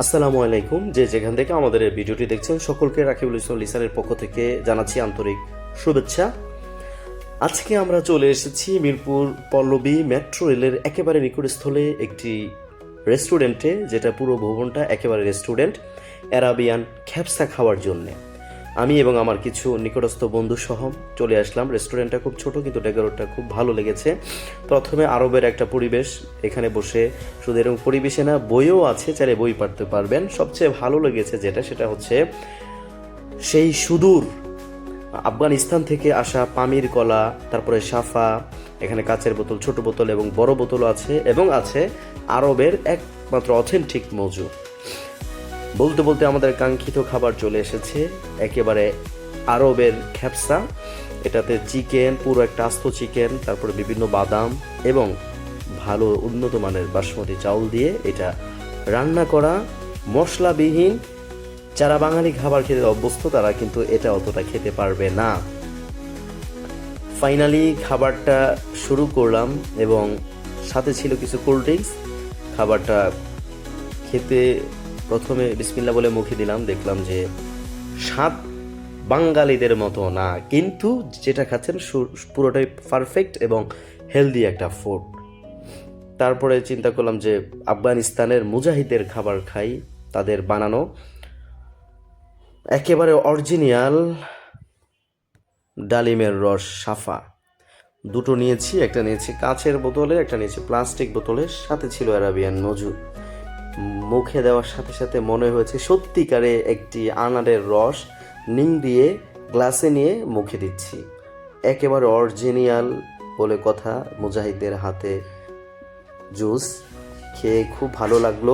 আসসালামু আলাইকুম। যেখান থেকে আমাদের এই ভিডিওটি দেখছেন সকলকে রাকিবুল ইসলাম লিসানের পক্ষ থেকে জানাচ্ছি আন্তরিক শুভেচ্ছা। আজকে আমরা চলে এসেছি মিরপুর পল্লবী মেট্রো রেলের একেবারে নিকটস্থলে একটি রেস্টুরেন্টে, যেটা পুরো ভবনটা একেবারে রেস্টুরেন্ট, অ্যারাবিয়ান খ্যাপসা খাওয়ার জন্যে। আমি এবং আমার কিছু নিকটস্থ বন্ধু সহ চলে আসলাম। রেস্টুরেন্টটা খুব ছোট, কিন্তু ডেকোরেটটা খুব ভালো লেগেছে। প্রথমে আরবের একটা পরিবেশ, এখানে বসে শুধু এরকম পরিবেশে না, বইও আছে, চাইলে বই পড়তে পারবেন। সবচেয়ে ভালো লেগেছে সেটা হচ্ছে সেই সুদূর আফগানিস্তান থেকে আসা পামির কলা, তারপরে সাফা, এখানে কাচের বোতল, ছোট বোতল এবং বড় বোতলও আছে, এবং আছে আরবের একমাত্র অথেন্টিক মজু। বলতে বলতে আমাদের কাঙ্ক্ষিত খাবার চলে এসেছে, একেবারে আরবের খ্যাপসা। এটাতে চিকেন, পুরো একটা আস্ত চিকেন, তারপরে বিভিন্ন বাদাম এবং ভালো উন্নত মানের বাসমতি চাউল দিয়ে এটা রান্না করা, মশলাবিহীন। যারা বাঙালি খাবার খেতে অভ্যস্ত তারা কিন্তু এটা অতটা খেতে পারবে না। ফাইনালি খাবারটা শুরু করলাম এবং সাথে ছিল কিছু কোল্ড ড্রিঙ্কস। খাবারটা খেতে প্রথমে বিসমিল্লাহ বলে মুখে দিলাম, দেখলাম যে স্বাদ বাঙালিদের মতো না, কিন্তু যেটা খাচ্ছেন পুরোটাই পারফেক্ট এবং হেলদি একটা ফুড। তারপরে চিন্তা করলাম যে আফগানিস্তানের মুজাহিদের খাবার খাই, তাদের বানানো একেবারে অরিজিনাল ডালিমের রস সাফা। দুটো নিয়েছি, একটা নিয়েছি কাচের বোতলে, একটা নিয়েছি প্লাস্টিক বোতলে, সাথে ছিল অ্যারাবিয়ান মজু। মুখে দেওয়ার সাথে সাথে মনে হয়েছে সত্যিকারে একটি আনারের রস নিম দিয়ে গ্লাসে নিয়ে মুখে দিচ্ছি। একেবারে অরিজিনাল বলে কথা, মুজাহিদের হাতে জুস খেয়ে খুব ভালো লাগলো।